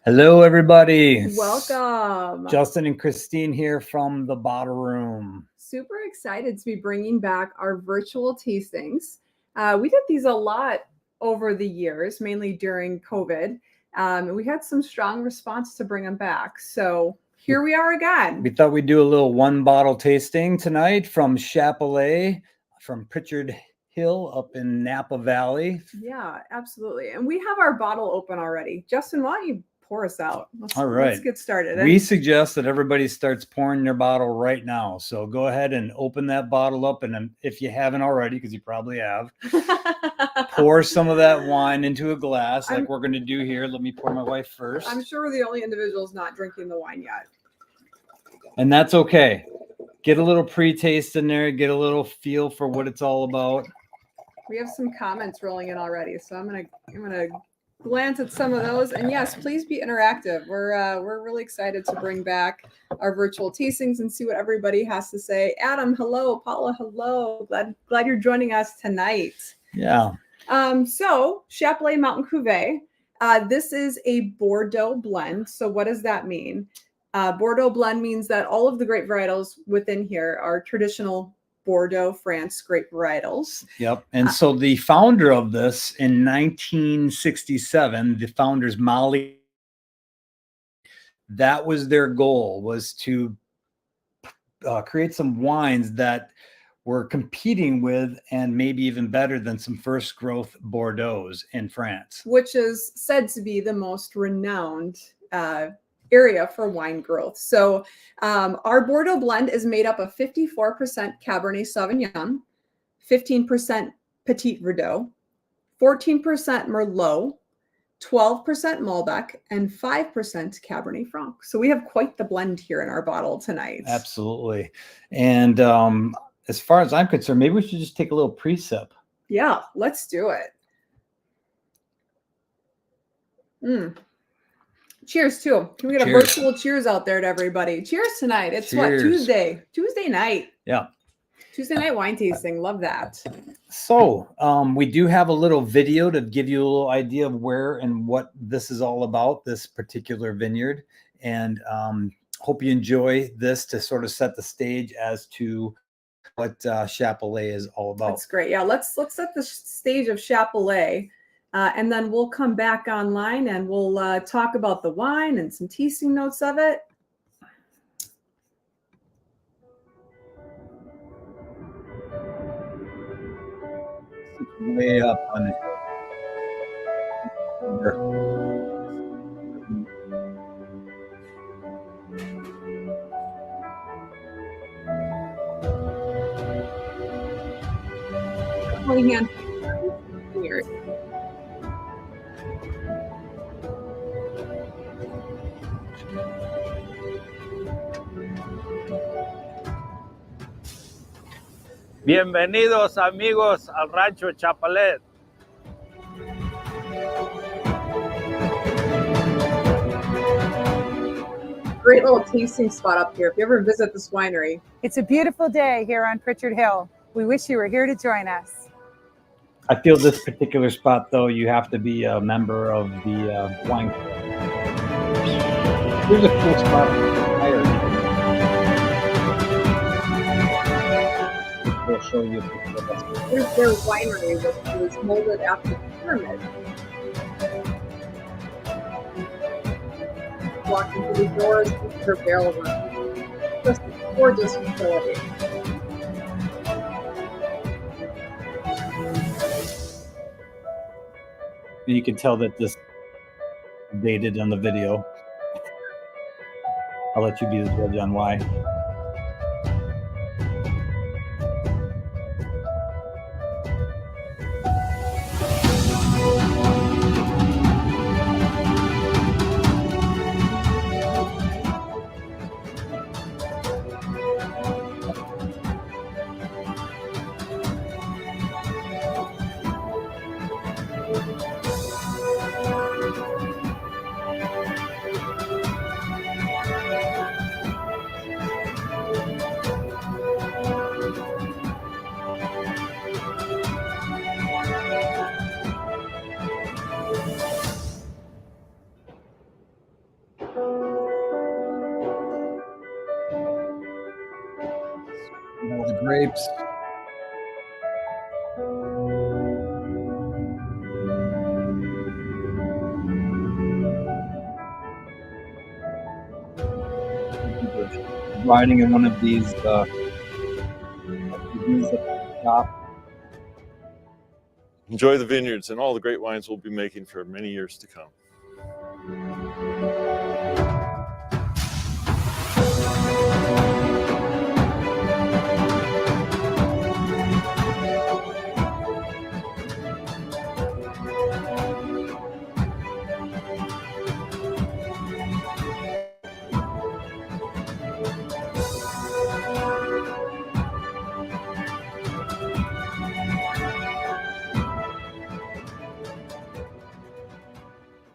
Hello, everybody. Welcome. Justin and Christine here from the Bottle Room. Super excited to be bringing back our virtual tastings. We did these a lot over the years, mainly during COVID. And we had some strong response to bring them back. So here we are again. We thought we'd do a little one bottle tasting tonight from Chappellet, from Pritchard Hill up in Napa Valley. Yeah, absolutely. And we have our bottle open already. Justin, why don't you pour us out? All right. Let's get started. We suggest that everybody starts pouring their bottle right now. So go ahead and open that bottle up. And if you haven't already, because you probably have, pour some of that wine into a glass like we're going to do here. Let me pour my wife first. I'm sure we're the only individuals not drinking the wine yet. And that's okay. Get a little pre-taste in there. Get a little feel for what it's all about. We have some comments rolling in already, so I'm gonna glance at some of those. And yes, please be interactive. We're really excited to bring back our virtual tastings and see what everybody has to say. Adam, hello. Paula, hello. Glad you're joining us tonight. Yeah. So Chappellet Mountain Cuvee. This is a Bordeaux blend. So what does that mean? Bordeaux blend means that all of the grape varietals within here are traditional Bordeaux, France grape varietals. Yep. And so the founder of this in 1967, the founders Molly, that was their goal, was to create some wines that were competing with and maybe even better than some first growth Bordeaux's in France. Which is said to be the most renowned area for wine growth. So our Bordeaux blend is made up of 54% Cabernet Sauvignon, 15% Petit Verdot, 14% Merlot, 12% Malbec, and 5% Cabernet Franc. So we have quite the blend here in our bottle tonight. Absolutely. And as far as I'm concerned, maybe we should just take a little pre-sip. Yeah, let's do it. Cheers too. Can we get a virtual cheers out there to everybody? Cheers tonight. It's what, Tuesday night. Yeah. Tuesday night wine tasting. Love that. So we do have a little video to give you a little idea of where and what this is all about, this particular vineyard. And hope you enjoy this to sort of set the stage as to what Chappellet is all about. That's great. Yeah, let's set the stage of Chappellet. And then we'll come back online and we'll talk about the wine and some tasting notes of it. Way up on it. Weird. Bienvenidos amigos al Rancho Chappellet. Great little tasting spot up here if you ever visit this winery. It's a beautiful day here on Pritchard Hill. We wish you were here to join us. I feel this particular spot, though, you have to be a member of the wine club. Here's a cool spot. We'll show you. Here's their winery, which was molded after the pyramid. Walking through the doors into their barrel room. Just a gorgeous facility. You can tell that this is dated on the video. I'll let you be the judge on why. grapes. Riding in one of these SUVs at the shop. Enjoy the vineyards and all the great wines we'll be making for many years to come.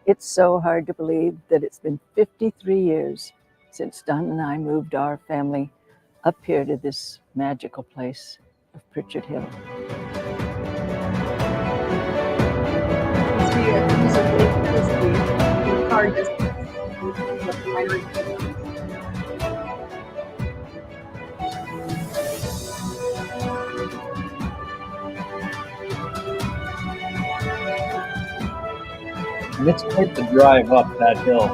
It's so hard to believe that it's been 53 years since Don and I moved our family up here to this magical place of Pritchard Hill. And it's quite the drive up that hill.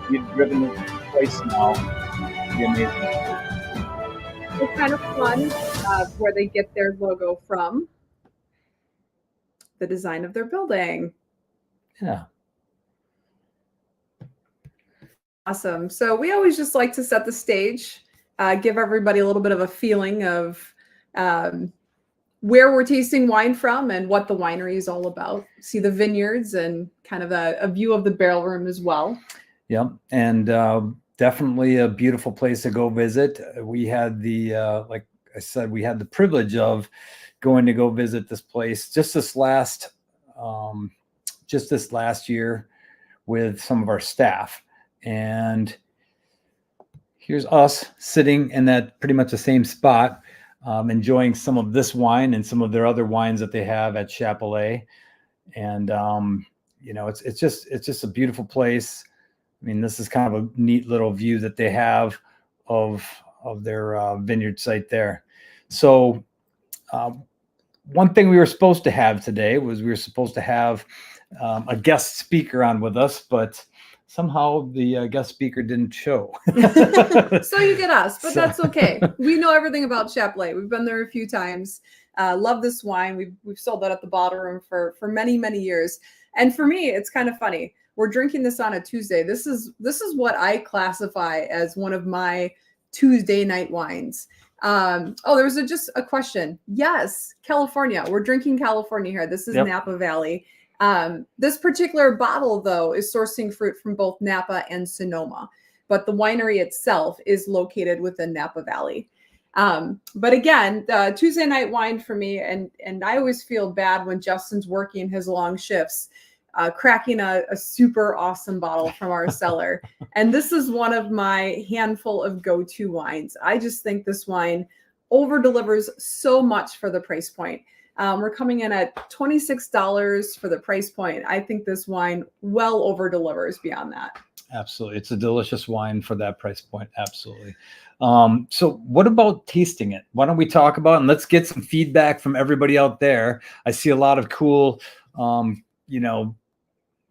You've driven it twice now. It'd be amazing. It's kind of fun where they get their logo from. The design of their building. Yeah. Awesome. So we always just like to set the stage, give everybody a little bit of a feeling of where we're tasting wine from and what the winery is all about. See the vineyards and kind of a view of the barrel room as well. Yep. And definitely a beautiful place to go visit. We had the, like I said, we had the privilege of going to go visit this place just this last year with some of our staff. And here's us sitting in that pretty much the same spot, enjoying some of this wine and some of their other wines that they have at Chappellet. And it's just a beautiful place. I mean, this is kind of a neat little view that they have of their vineyard site there. So one thing we were supposed to have today was we were supposed to have a guest speaker on with us, but somehow the guest speaker didn't show. So you get us, but that's okay. We know everything about Chappellet. We've been there a few times. Love this wine. We've sold that at the bottle room for many, many years. And for me, it's kind of funny. We're drinking this on a Tuesday. This is what I classify as one of my Tuesday night wines. There was just a question. Yes, California. We're drinking California here. This is Napa Valley. This particular bottle, though, is sourcing fruit from both Napa and Sonoma, but the winery itself is located within Napa Valley. But again, Tuesday night wine for me, and I always feel bad when Justin's working his long shifts, cracking a super awesome bottle from our cellar. And this is one of my handful of go-to wines. I just think this wine over delivers so much for the price point. We're coming in at $26 for the price point. I think this wine well over delivers beyond that. Absolutely. It's a delicious wine for that price point. Absolutely. So what about tasting it? Why don't we talk about it and let's get some feedback from everybody out there. I see a lot of cool,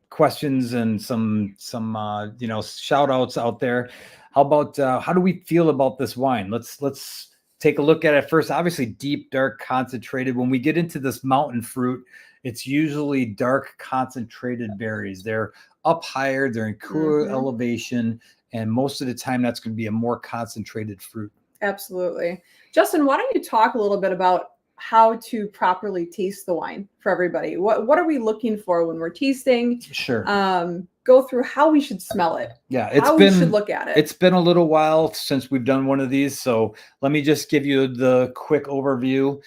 questions and some shout outs out there. How about, how do we feel about this wine? Let's take a look at it first. Obviously deep, dark, concentrated. When we get into this mountain fruit, it's usually dark, concentrated berries. They're up higher, they're in cooler elevation, and most of the time that's going to be a more concentrated fruit. Absolutely. Justin, why don't you talk a little bit about how to properly taste the wine for everybody? What are we looking for when we're tasting? Sure. Go through how we should smell it. Yeah, we should look at it. It's been a little while since we've done one of these, so let me just give you the quick overview.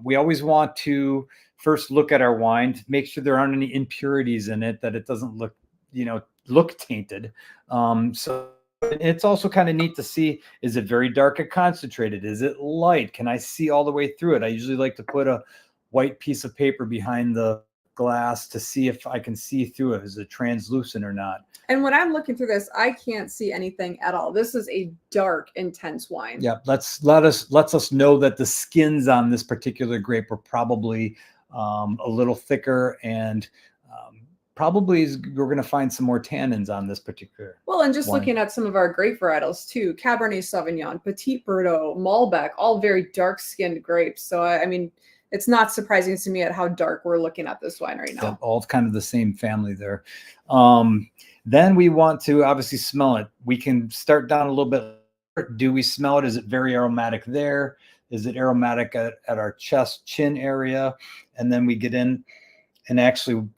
We always want to first look at our wine to make sure there aren't any impurities in it, that it doesn't look tainted. So it's also kind of neat to see, is it very dark and concentrated? Is it light? Can I see all the way through it? I usually like to put a white piece of paper behind the glass to see if I can see through it. Is it translucent or not? And when I'm looking through this, I can't see anything at all. This is a dark, intense wine. Yeah, lets us know that the skins on this particular grape are probably a little thicker, and probably we're going to find some more tannins on this particular. Well, and just wine. looking at some of our grape varietals too, Cabernet Sauvignon, Petit Verdot, Malbec, all very dark-skinned grapes. So, I mean, it's not surprising to me at how dark we're looking at this wine right now. Yeah, all kind of the same family there. Then we want to obviously smell it. We can start down a little bit. Do we smell it? Is it very aromatic there? Is it aromatic at our chest, chin area? And then we get in and actually,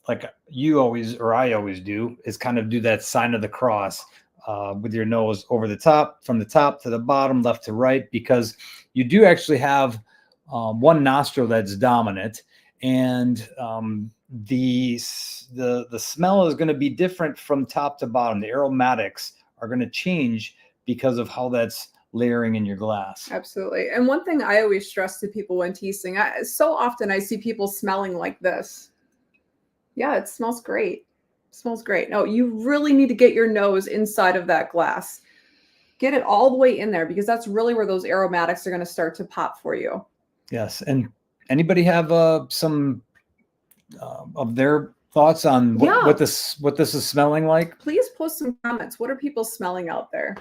like you always, or I always do, is kind of do that sign of the cross with your nose over the top, from the top to the bottom, left to right, because you do actually have one nostril that's dominant, and the smell is going to be different from top to bottom. The aromatics are going to change because of how that's layering in your glass. Absolutely. And one thing I always stress to people when tasting, so often I see people smelling like this. Yeah, it smells great. It smells great. No, you really need to get your nose inside of that glass. Get it all the way in there, because that's really where those aromatics are going to start to pop for you. Yes. And anybody have some of their thoughts on what this is smelling like? Please post some comments. What are people smelling out there?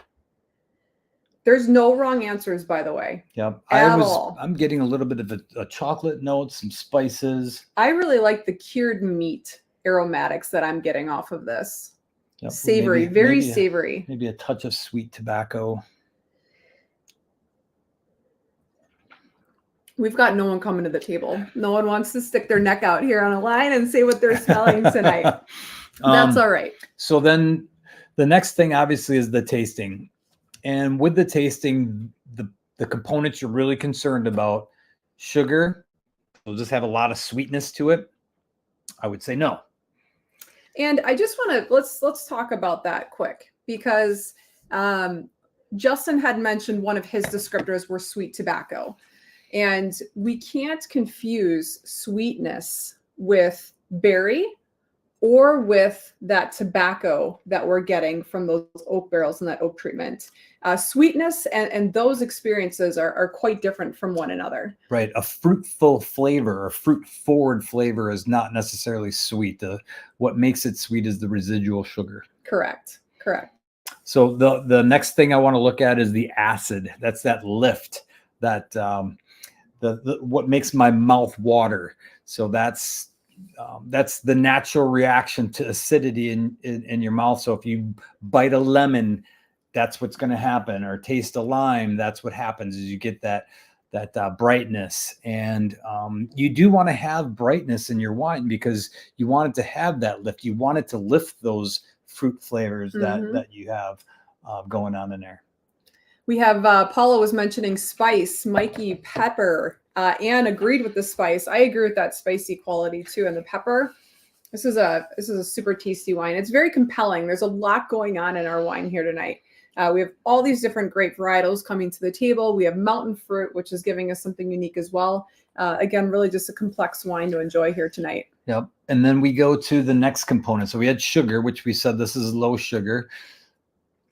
There's no wrong answers, by the way. Yep. All. I'm getting a little bit of a chocolate note, some spices. I really like the cured meat aromatics that I'm getting off of this. Yep. Savory, very savory. Maybe a touch of sweet tobacco. We've got no one coming to the table. No one wants to stick their neck out here on a line and say what they're smelling tonight. That's all right. So then the next thing obviously is the tasting. And with the tasting, the components you're really concerned about, sugar, will just have a lot of sweetness to it. I would say no. And I just want to, let's talk about that quick, because Justin had mentioned one of his descriptors were sweet tobacco. And we can't confuse sweetness with berry or with that tobacco that we're getting from those oak barrels and that oak treatment. Sweetness and those experiences are quite different from one another. Right. A fruitful flavor or fruit-forward flavor is not necessarily sweet. What makes it sweet is the residual sugar. Correct. Correct. So the next thing I want to look at is the acid. That's that lift, that what makes my mouth water. So that's the natural reaction to acidity in your mouth. So if you bite a lemon, that's what's going to happen. Or taste a lime, that's what happens, is you get that brightness. And you do want to have brightness in your wine because you want it to have that lift. You want it to lift those fruit flavors that you have going on in there. We have Paula was mentioning spice, Mikey pepper. Anne agreed with the spice. I agree with that spicy quality too, and the pepper. This is a super tasty wine. It's very compelling. There's a lot going on in our wine here tonight. We have all these different grape varietals coming to the table. We have mountain fruit, which is giving us something unique as well. Again, really just a complex wine to enjoy here tonight. Yep. And then we go to the next component. So we had sugar, which we said this is low sugar.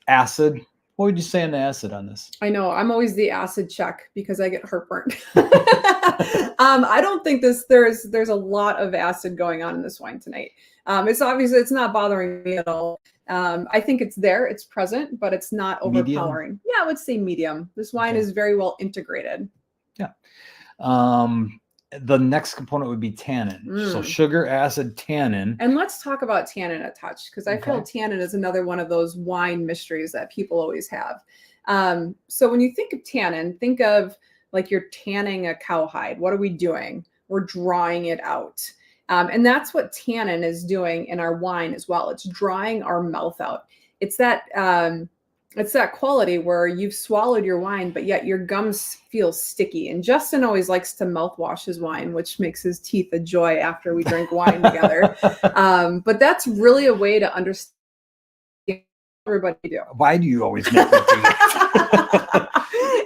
Acid. What would you say on the acid on this? I know I'm always the acid check because I get heartburn. I don't think there's a lot of acid going on in this wine tonight. It's obviously, it's not bothering me at all. I think it's there, it's present, but it's not overpowering. Medium? Yeah, I would say medium. This wine is very well integrated. Yeah. The next component would be tannin. So sugar, acid, tannin. And let's talk about tannin a touch, because I feel tannin is another one of those wine mysteries that people always have. So when you think of tannin, think of like you're tanning a cowhide. What are we doing? We're drawing it out. And that's what tannin is doing in our wine as well. It's drying our mouth out. It's that quality where you've swallowed your wine, but yet your gums feel sticky. And Justin always likes to mouthwash his wine, which makes his teeth a joy after we drink wine together. But that's really a way to understand everybody do. Why do you always make me do that?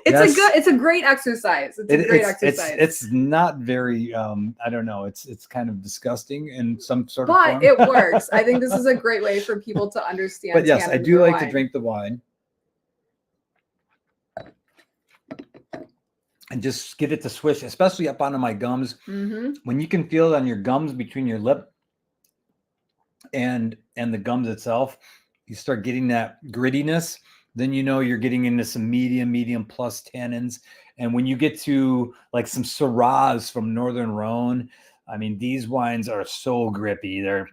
Yes. It's a great exercise. It's a great exercise. It's not very I don't know. It's kind of disgusting in some sort of But form. it works. I think this is a great way for people to understand. But yes, I tannins do or like to wine. drink the wine. And just get it to swish, especially up onto my gums. Mm-hmm. When you can feel it on your gums between your lip and the gums itself, you start getting that grittiness. Then you know you're getting into some medium plus tannins. And when you get to like some Syrahs from Northern Rhone, I mean, these wines are so grippy. They're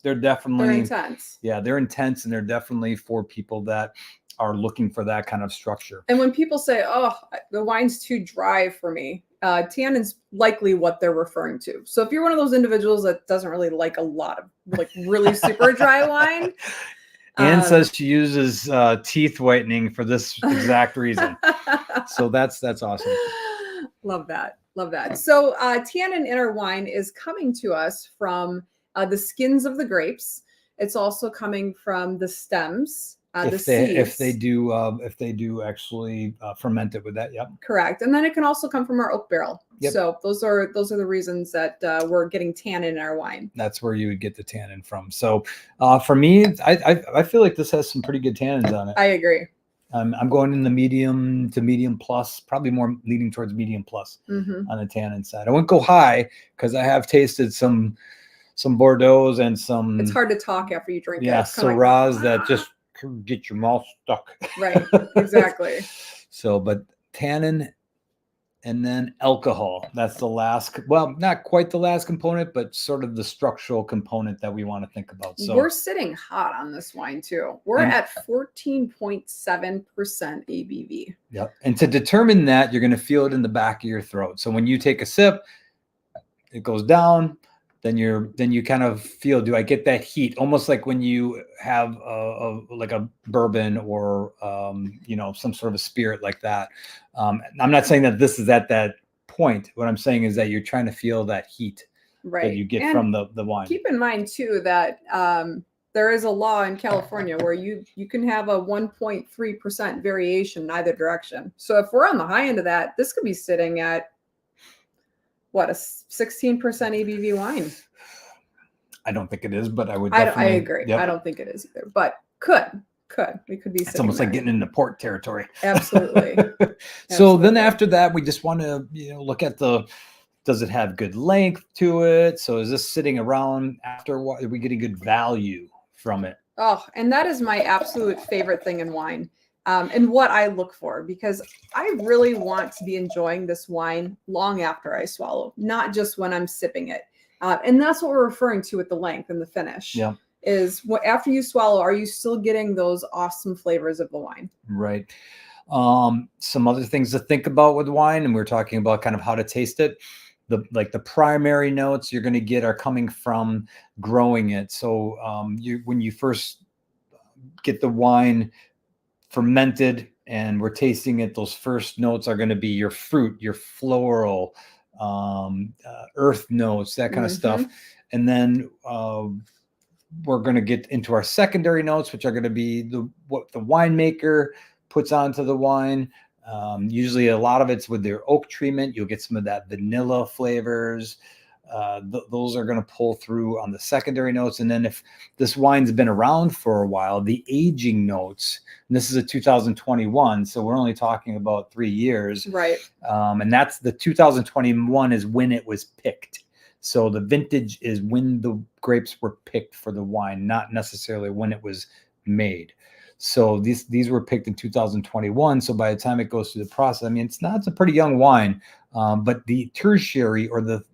definitely They're intense. Yeah, they're intense, and they're definitely for people that are looking for that kind of structure. And when people say, "Oh, the wine's too dry for me," tannin's likely what they're referring to. So if you're one of those individuals that doesn't really like a lot of like really super dry wine, Anne says she uses teeth whitening for this exact reason. So that's awesome. Love that. Love that. So tannin in our wine is coming to us from the skins of the grapes. It's also coming from the stems. If they do actually ferment it with that, yep. Correct. And then it can also come from our oak barrel. Yep. So those are the reasons that we're getting tannin in our wine. That's where you would get the tannin from. So for me, I feel like this has some pretty good tannins on it. I agree. I'm going in the medium to medium plus, probably more leaning towards medium plus Mm-hmm. on the tannin side. I wouldn't go high because I have tasted some Bordeaux's and some. It's hard to talk after you drink it. Yeah, It's kinda Syrahs that just get your mouth stuck. Right, exactly. So, but tannin and then alcohol. That's the last, well, not quite the last component, but sort of the structural component that we want to think about. So we're sitting hot on this wine too. We're at 14.7% ABV. Yep. And to determine that, you're going to feel it in the back of your throat. So when you take a sip, it goes down. Then you kind of feel, do I get that heat? Almost like when you have like a bourbon or some sort of a spirit like that. I'm not saying that this is at that point. What I'm saying is that you're trying to feel that heat that you get from the wine. Keep in mind too that there is a law in California where you can have a 1.3% variation in either direction. So if we're on the high end of that, this could be sitting at what, a 16% ABV wine. I don't think it is, but I would I definitely. agree. Yep. I don't think it is either, but could we could be. It's almost like getting into port territory. Absolutely. So then after that, we just want to look at does it have good length to it? So is this sitting around after what? Are we getting good value from it? Oh, and that is my absolute favorite thing in wine. And what I look for, because I really want to be enjoying this wine long after I swallow, not just when I'm sipping it. And that's what we're referring to with the length and the finish. Yeah. Is what after you swallow, are you still getting those awesome flavors of the wine? Right. Some other things to think about with wine, and we're talking about kind of how to taste it. The primary notes you're going to get are coming from growing it. So when you first get the wine fermented and we're tasting it, those first notes are going to be your fruit, your floral, earth notes, that kind of stuff. And then we're going to get into our secondary notes, which are going to be what the winemaker puts onto the wine. Usually a lot of it's with their oak treatment. You'll get some of that vanilla flavors. Those are going to pull through on the secondary notes. And then if this wine's been around for a while, the aging notes, and this is a 2021, so we're only talking about 3 years. Right. And that's the 2021 is when it was picked. So the vintage is when the grapes were picked for the wine, not necessarily when it was made. So these were picked in 2021. So by the time it goes through the process, I mean, it's a pretty young wine, but the tertiary or the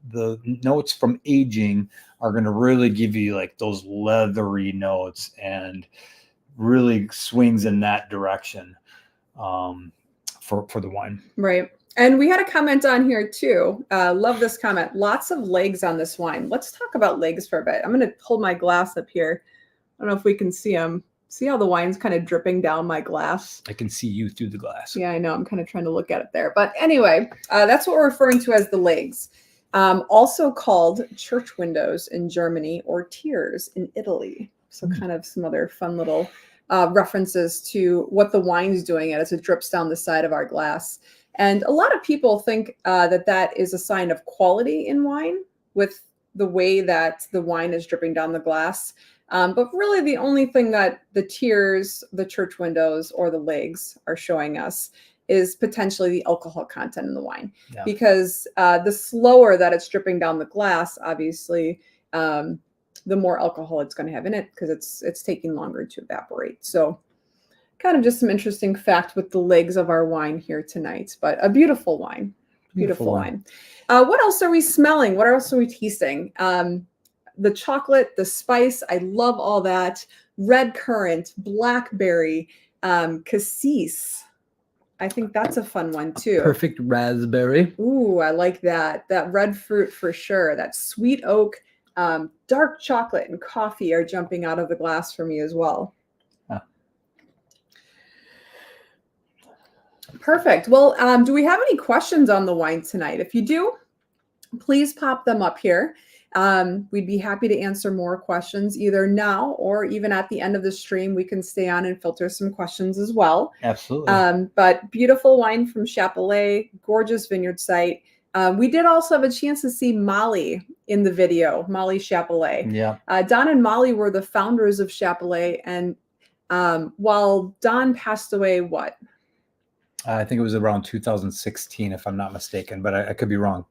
notes from aging are going to really give you like those leathery notes and really swings in that direction for the wine. Right. And we had a comment on here too. Love this comment. Lots of legs on this wine. Let's talk about legs for a bit. I'm going to hold my glass up here. I don't know if we can see them. See how the wine's kind of dripping down my glass? I can see you through the glass. Yeah, I know. I'm kind of trying to look at it there. But anyway, that's what we're referring to as the legs. Also called church windows in Germany or tiers in Italy. So kind of some other fun little references to what the wine's doing as it drips down the side of our glass. And a lot of people think that is a sign of quality in wine with the way that the wine is dripping down the glass. But really the only thing that the tiers, the church windows, or the legs are showing us is potentially the alcohol content in the wine. Yeah. Because the slower that it's dripping down the glass, obviously, the more alcohol it's going to have in it because it's taking longer to evaporate. So kind of just some interesting fact with the legs of our wine here tonight, but a beautiful wine. Beautiful wine. What else are we smelling? What else are we tasting? The chocolate, the spice, I love all that. Red currant, blackberry, cassis. I think that's a fun one too. Perfect raspberry. Ooh, I like that. That red fruit for sure. That sweet oak, dark chocolate and coffee are jumping out of the glass for me as well. Perfect. Well, do we have any questions on the wine tonight? If you do, please pop them up here. We'd be happy to answer more questions either now or even at the end of the stream. We can stay on and filter some questions as well. Absolutely. But beautiful wine from Chappellet, gorgeous vineyard site. We did also have a chance to see Molly in the video, Molly Chappellet. Yeah. Don and Molly were the founders of Chappellet. And while Don passed away, what? I think it was around 2016, if I'm not mistaken, but I could be wrong.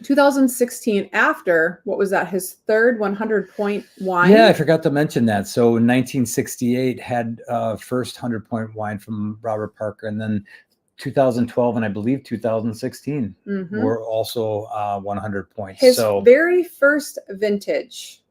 2016, after, what was that, his third 100-point wine? Yeah, I forgot to mention that. So 1968 had first 100-point wine from Robert Parker, and then 2012 and I believe 2016 were also 100 points. His very first vintage.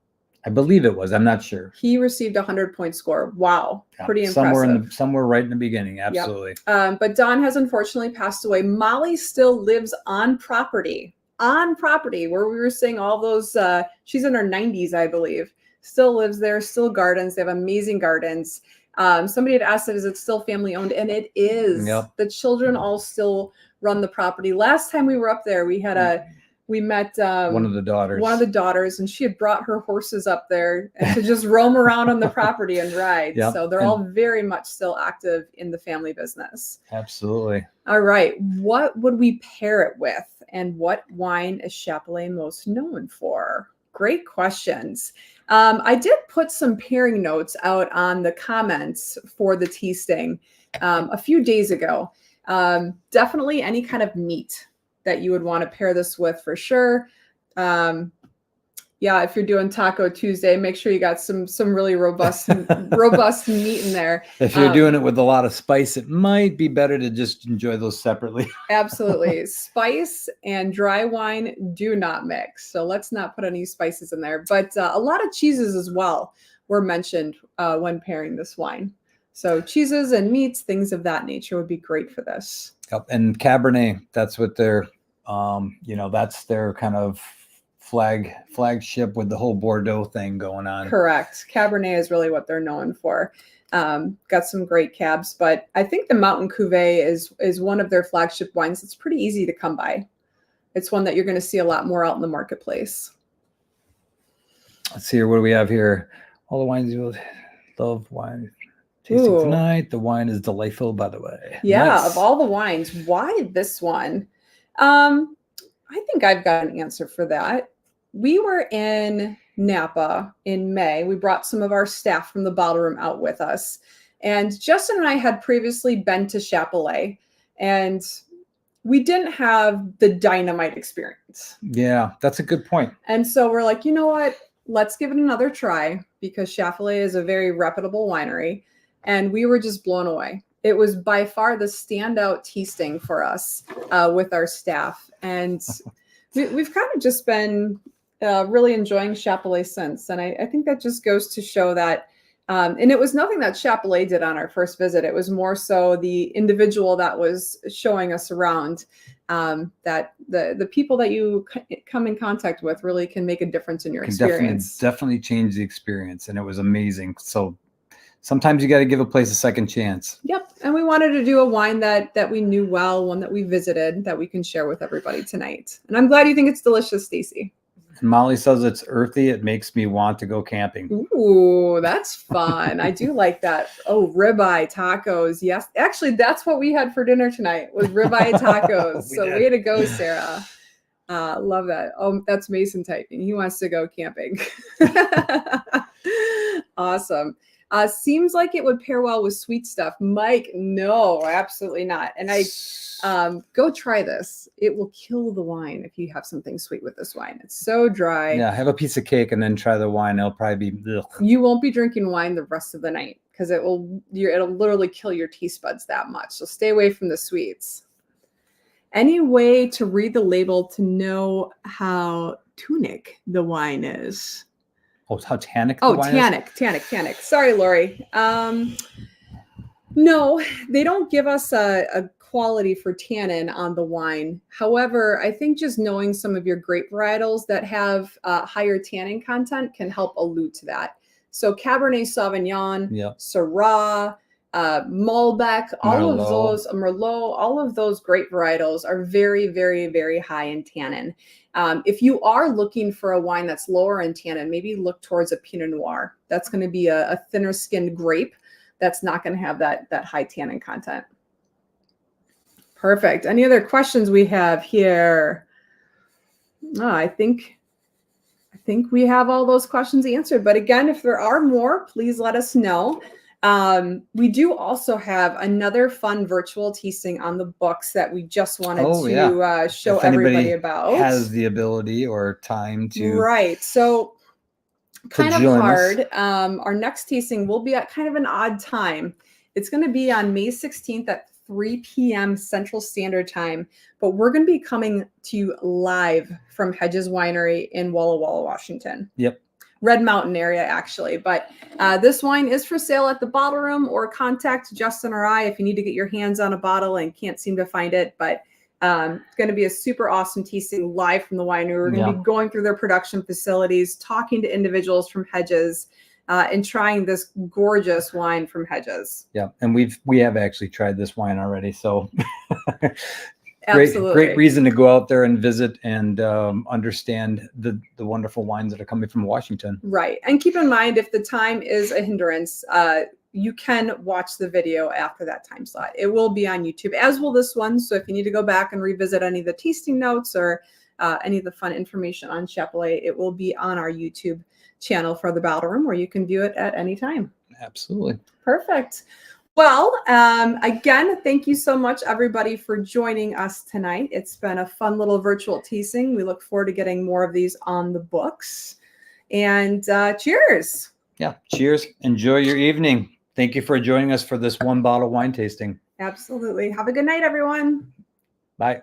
I believe it was. I'm not sure. He received a 100-point score. Wow, yeah, pretty impressive. Somewhere right in the beginning, absolutely. Yep. But Don has unfortunately passed away. Molly still lives on property where we were seeing all those. She's in her 90s, I believe. Still lives there. Still gardens. They have amazing gardens. Somebody had asked it, is it still family owned? And it is. Yep. The children all still run the property. Last time we were up there, we met one of the daughters, and she had brought her horses up there to just roam around on the property and ride. Yep. So they're all very much still active in the family business. Absolutely. All right. What would we pair it with? And what wine is Chappellet most known for? Great questions. I did put some pairing notes out on the comments for the tasting a few days ago. Definitely any kind of meat that you would want to pair this with for sure. Yeah, if you're doing Taco Tuesday, make sure you got some really robust meat in there. If you're doing it with a lot of spice, it might be better to just enjoy those separately. Absolutely. Spice and dry wine do not mix. So let's not put any spices in there. But a lot of cheeses as well were mentioned when pairing this wine. So cheeses and meats, things of that nature would be great for this. Yep. And Cabernet, that's what they're, that's their kind of flagship with the whole Bordeaux thing going on. Correct. Cabernet is really what they're known for. Got some great cabs, but I think the Mountain Cuvee is one of their flagship wines. It's pretty easy to come by. It's one that you're going to see a lot more out in the marketplace. Let's see here. What do we have here? All the wines you love wine. Tasting tonight. The wine is delightful, by the way. Yeah, nice. Of all the wines, why this one? I think I've got an answer for that. We were in Napa in May. We brought some of our staff from the bottle room out with us. And Justin and I had previously been to Chappellet, and we didn't have the dynamite experience. Yeah, that's a good point. And so we're like, you know what? Let's give it another try, because Chappellet is a very reputable winery. And we were just blown away. It was by far the standout tasting for us with our staff. And we've kind of just been really enjoying Chappellet since. And I think that just goes to show that, and it was nothing that Chappellet did on our first visit. It was more so the individual that was showing us around, that the people that you come in contact with really can make a difference in your experience. Definitely change the experience. And it was amazing. So sometimes you got to give a place a second chance. Yep. And we wanted to do a wine that we knew well, one that we visited, that we can share with everybody tonight. And I'm glad you think it's delicious, Stacy. And Molly says it's earthy. It makes me want to go camping. Ooh, that's fun. I do like that. Oh, ribeye tacos. Yes. Actually, that's what we had for dinner tonight was ribeye tacos. So way to go, Sarah. Love that. Oh, that's Mason typing. He wants to go camping. Awesome. Seems like it would pair well with sweet stuff. Mike, no, absolutely not. And go try this. It will kill the wine if you have something sweet with this wine. It's so dry. Yeah, have a piece of cake and then try the wine. It'll probably be ugh. You won't be drinking wine the rest of the night because it'll literally kill your taste buds that much. So stay away from the sweets. Any way to read the label to know how tunic the wine is? Oh, how tannic the Oh, wine tannic. Sorry, Lori. No, they don't give us a quality for tannin on the wine. However, I think just knowing some of your grape varietals that have higher tannin content can help allude to that. So Cabernet Sauvignon, Yep. Syrah, Malbec, Merlot, all of those grape varietals are very, very, very high in tannin. If you are looking for a wine that's lower in tannin, maybe look towards a Pinot Noir. That's going to be a thinner skinned grape that's not going to have that high tannin content. Perfect. Any other questions we have here? Oh, I think we have all those questions answered. But again, if there are more, please let us know. We do also have another fun virtual tasting on the books that we just wanted to show everybody about. Has the ability or time to right. So kind of join hard. us. Our next tasting will be at kind of an odd time. It's going to be on May 16th at 3 p.m. Central Standard Time, but we're going to be coming to you live from Hedges Winery in Walla Walla, Washington. Yep. Red Mountain area, actually. But this wine is for sale at the bottle room, or contact Justin or I if you need to get your hands on a bottle and can't seem to find it. But it's going to be a super awesome tasting live from the winery. We're going to be going through their production facilities, talking to individuals from Hedges, and trying this gorgeous wine from Hedges. Yeah, and we have actually tried this wine already, so Absolutely. great reason to go out there and visit and understand the wonderful wines that are coming from Washington. Right, and keep in mind if the time is a hindrance, you can watch the video after that time slot. It will be on YouTube, as will this one. So if you need to go back and revisit any of the tasting notes or any of the fun information on Chappellet, it will be on our YouTube channel for the Battle Room, where you can view it at any time. Absolutely. Perfect. Well, again, thank you so much, everybody, for joining us tonight. It's been a fun little virtual tasting. We look forward to getting more of these on the books. And cheers. Yeah, cheers. Enjoy your evening. Thank you for joining us for this one bottle wine tasting. Absolutely. Have a good night, everyone. Bye.